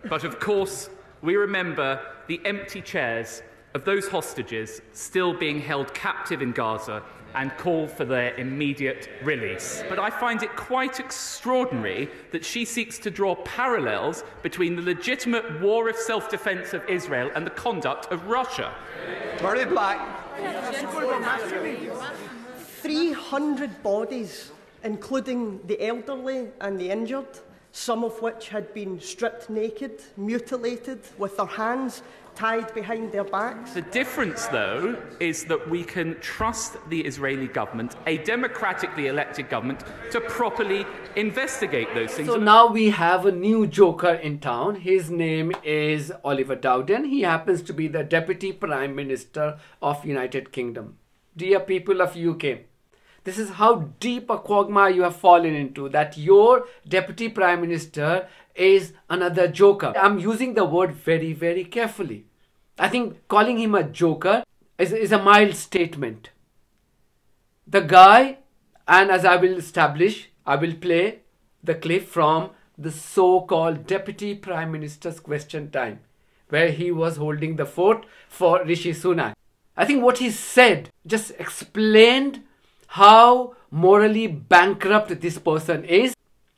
But of course, we remember the empty chairs of those hostages still being held captive in Gaza and call for their immediate release. But I find it quite extraordinary that she seeks to draw parallels between the legitimate war of self-defence of Israel and the conduct of Russia. Very black. 300 bodies, including the elderly and the injured, some of which had been stripped naked, mutilated, with their hands tied behind their backs. The difference, though, is that we can trust the Israeli government, a democratically elected government, to properly investigate those things. So now we have a new joker in town. His name is Oliver Dowden. He happens to be the Deputy Prime Minister of United Kingdom. Dear people of UK, this is how deep a quagmire you have fallen into, that your Deputy Prime Minister is another joker. I'm using the word very, very carefully. I think calling him a joker is a mild statement. The guy, and as I will establish, I will play the clip from the so-called Deputy Prime Minister's question time, where he was holding the fort for Rishi Sunak. I think what he said just explained how morally bankrupt this person is,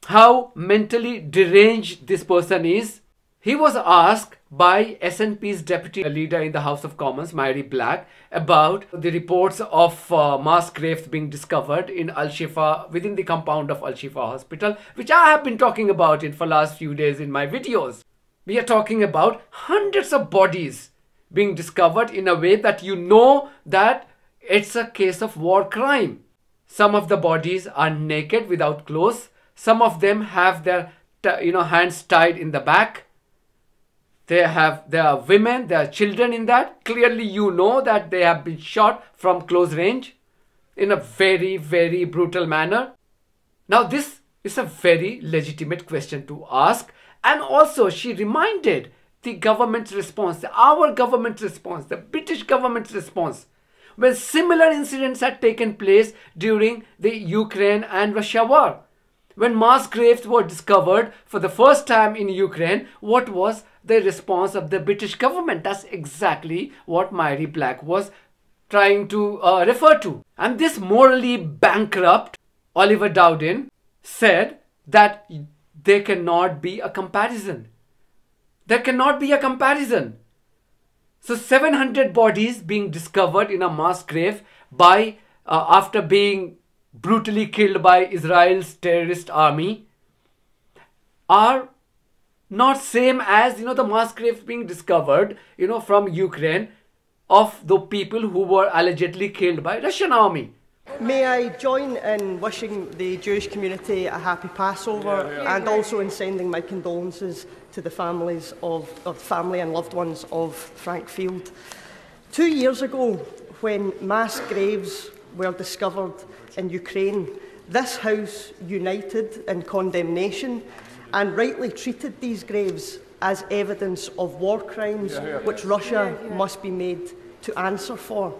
how mentally deranged this person is. He was asked by SNP's deputy leader in the House of Commons, Mary Black, about the reports of mass graves being discovered in Al-Shifa, within the compound of Al-Shifa Hospital, which I have been talking about it for last few days in my videos. We are talking about hundreds of bodies being discovered in a way that you know that it's a case of war crime. Some of the bodies are naked without clothes. Some of them have their hands tied in the back. There are women, there are children in that. Clearly you know that they have been shot from close range in a very, very brutal manner. Now this is a very legitimate question to ask. And also she reminded the government's response, our government's response, the British government's response, when similar incidents had taken place during the Ukraine and Russia war. When mass graves were discovered for the first time in Ukraine, what was the response of the British government? That's exactly what Mary Black was trying to refer to. And this morally bankrupt Oliver Dowden said that there cannot be a comparison. There cannot be a comparison. So 700 bodies being discovered in a mass grave by after being brutally killed by Israel's terrorist army are not same as the mass graves being discovered from Ukraine of the people who were allegedly killed by Russian army. May I join in wishing the Jewish community a happy Passover and also in sending my condolences to the families of family and loved ones of Frank Field. 2 years ago, when mass graves were discovered in Ukraine, this House united in condemnation and rightly treated these graves as evidence of war crimes which Russia must be made to answer for.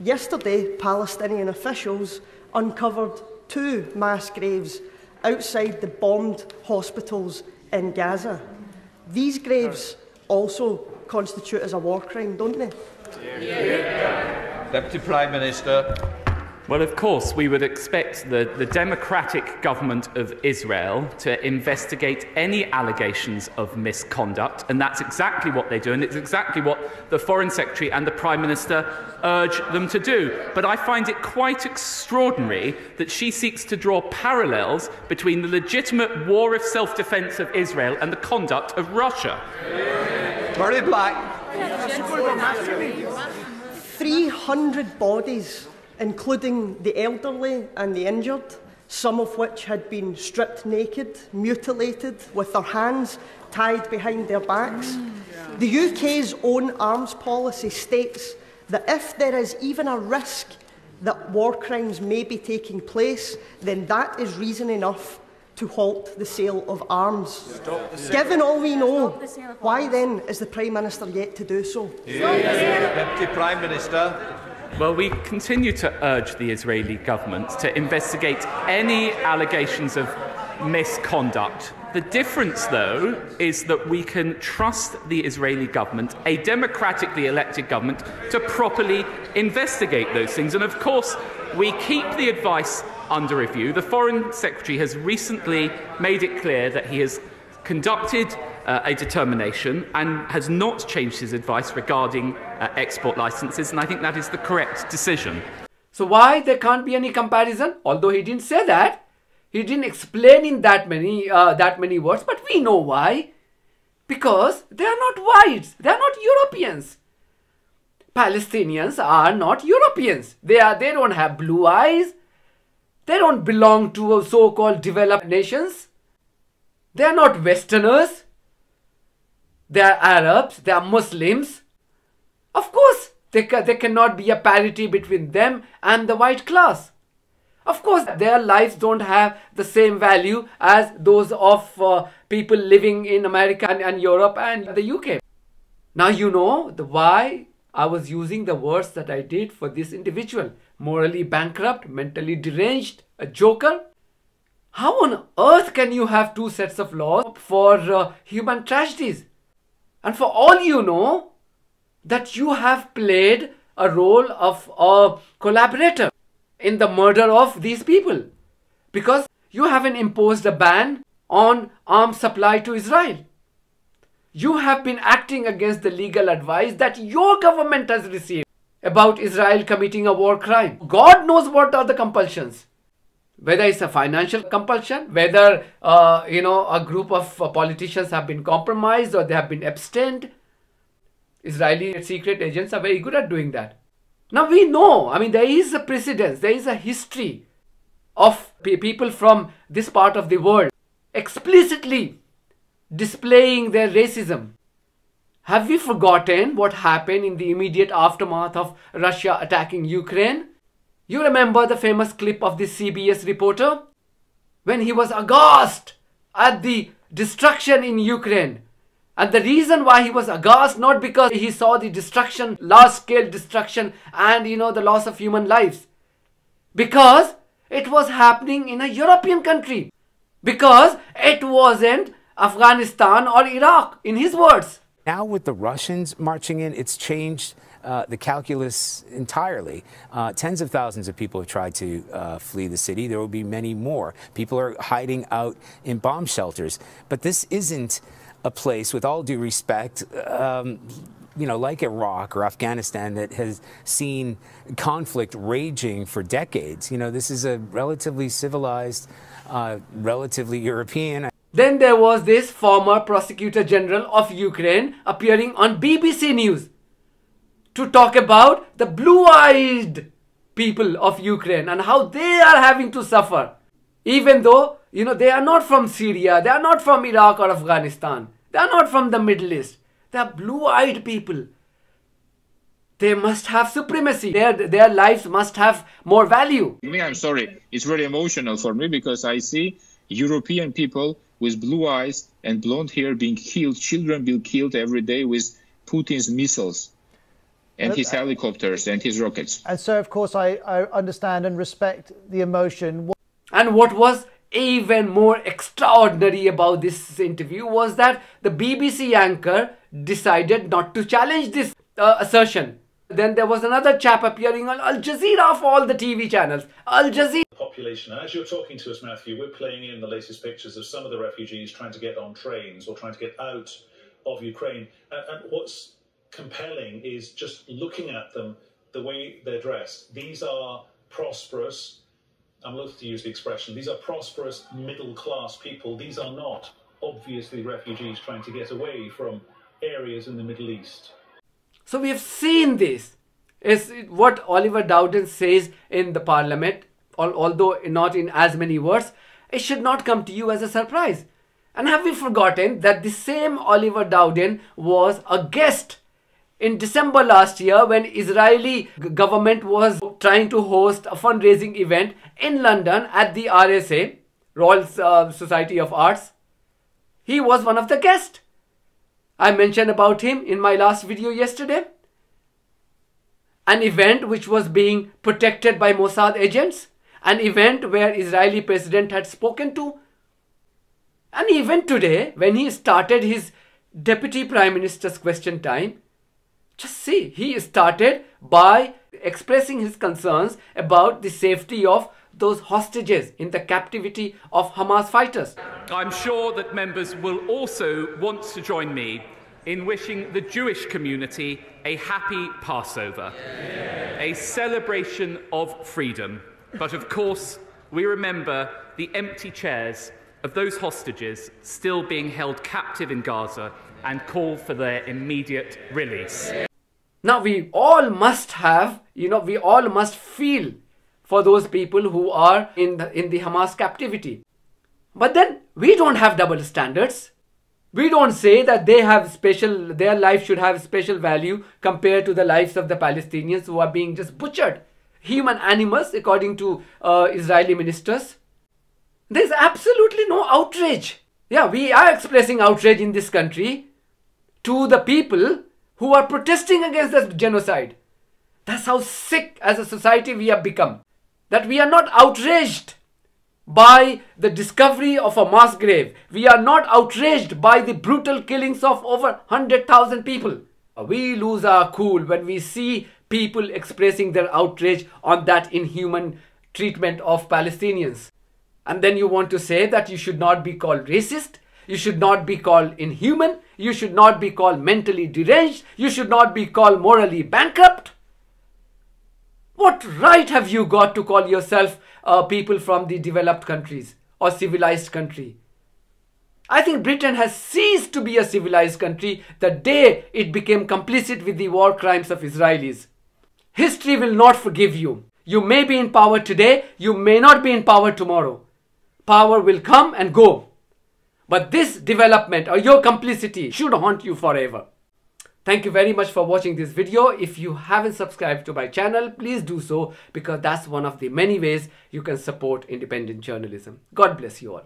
Yesterday, Palestinian officials uncovered 2 mass graves outside the bombed hospitals in Gaza. These graves also constitute as a war crime, don't they? Deputy Prime Minister. Well, of course, we would expect the democratic government of Israel to investigate any allegations of misconduct, and that's exactly what they do, and it's exactly what the Foreign Secretary and the Prime Minister urge them to do. But I find it quite extraordinary that she seeks to draw parallels between the legitimate war of self-defence of Israel and the conduct of Russia. Very black. 300 bodies, including the elderly and the injured, some of which had been stripped naked, mutilated, with their hands tied behind their backs. The UK's own arms policy states that if there is even a risk that war crimes may be taking place, then that is reason enough to halt the sale of arms. Given all we know, why then is the Prime Minister yet to do so? Deputy Prime Minister. Well, we continue to urge the Israeli government to investigate any allegations of misconduct. The difference, though, is that we can trust the Israeli government, a democratically elected government, to properly investigate those things. And of course, we keep the advice under review. The Foreign Secretary has recently made it clear that he has conducted a determination and has not changed his advice regarding export licenses, and I think that is the correct decision. So why there can't be any comparison? Although he didn't say that, he didn't explain in that many words, but we know why. Because they are not whites, they are not Europeans. Palestinians are not Europeans. They don't have blue eyes. They don't belong to so-called developed nations. They are not Westerners. They are Arabs. They are Muslims. Of course, there cannot be a parity between them and the white class. Of course, their lives don't have the same value as those of people living in America and Europe and the UK. Now you know why I was using the words that I did for this individual. Morally bankrupt, mentally deranged, a joker. How on earth can you have two sets of laws for human tragedies? And for all you know, that you have played a role of a collaborator in the murder of these people. Because you haven't imposed a ban on arms supply to Israel. You have been acting against the legal advice that your government has received about Israel committing a war crime. God knows what are the compulsions. Whether it's a financial compulsion, whether a group of politicians have been compromised or they have been abstained. Israeli secret agents are very good at doing that. Now we know, there is a precedence, there is a history of people from this part of the world explicitly displaying their racism. Have we forgotten what happened in the immediate aftermath of Russia attacking Ukraine? You remember the famous clip of this CBS reporter when he was aghast at the destruction in Ukraine. And the reason why he was aghast, not because he saw the destruction, large-scale destruction and the loss of human lives. Because it was happening in a European country. Because it wasn't Afghanistan or Iraq, in his words. Now with the Russians marching in, it's changed the calculus entirely. Tens of thousands of people have tried to flee the city. There will be many more. People are hiding out in bomb shelters. But this isn't a place, with all due respect, like Iraq or Afghanistan, that has seen conflict raging for decades. This is a relatively civilized, relatively European. Then there was this former Prosecutor General of Ukraine appearing on BBC News to talk about the blue-eyed people of Ukraine and how they are having to suffer. Even though, they are not from Syria, they are not from Iraq or Afghanistan, they are not from the Middle East. They are blue-eyed people. They must have supremacy. Their lives must have more value. I'm sorry. It's very emotional for me because I see European people with blue eyes and blonde hair being killed, children being killed every day with Putin's missiles and his helicopters and his rockets. And so, of course, I understand and respect the emotion. And what was even more extraordinary about this interview was that the BBC anchor decided not to challenge this assertion. Then there was another chap appearing on Al Jazeera of all the TV channels. Al Jazeera. Population. And as you're talking to us, Matthew, we're playing in the latest pictures of some of the refugees trying to get on trains or trying to get out of Ukraine. And what's compelling is just looking at them, the way they're dressed. These are prosperous, I'm loath to use the expression, these are prosperous middle-class people. These are not obviously refugees trying to get away from areas in the Middle East. So we have seen this. Is what Oliver Dowden says in the parliament, although not in as many words. It should not come to you as a surprise. And have we forgotten that the same Oliver Dowden was a guest in December last year when Israeli government was trying to host a fundraising event in London at the RSA, Royal Society of Arts. He was one of the guests. I mentioned about him in my last video yesterday. An event which was being protected by Mossad agents. An event where Israeli president had spoken to. And even today, when he started his Deputy Prime Minister's question time, just see, he started by expressing his concerns about the safety of those hostages in the captivity of Hamas fighters. I'm sure that members will also want to join me in wishing the Jewish community a happy Passover, a celebration of freedom. But of course, we remember the empty chairs of those hostages still being held captive in Gaza and call for their immediate release. Now we all must have, we all must feel for those people who are in the Hamas captivity. But then we don't have double standards. We don't say that their life should have special value compared to the lives of the Palestinians who are being just butchered. Human animals, according to Israeli ministers. There's absolutely no outrage. Yeah, we are expressing outrage in this country to the people who are protesting against this genocide. That's how sick as a society we have become. That we are not outraged by the discovery of a mass grave. We are not outraged by the brutal killings of over 100,000 people. We lose our cool when we see people expressing their outrage on that inhuman treatment of Palestinians. And then you want to say that you should not be called racist, you should not be called inhuman, you should not be called mentally deranged, you should not be called morally bankrupt. What right have you got to call yourself people from the developed countries or civilized country? I think Britain has ceased to be a civilized country the day it became complicit with the war crimes of Israelis. History will not forgive you. You may be in power today, you may not be in power tomorrow. Power will come and go. But this development or your complicity should haunt you forever. Thank you very much for watching this video. If you haven't subscribed to my channel, please do so, because that's one of the many ways you can support independent journalism. God bless you all.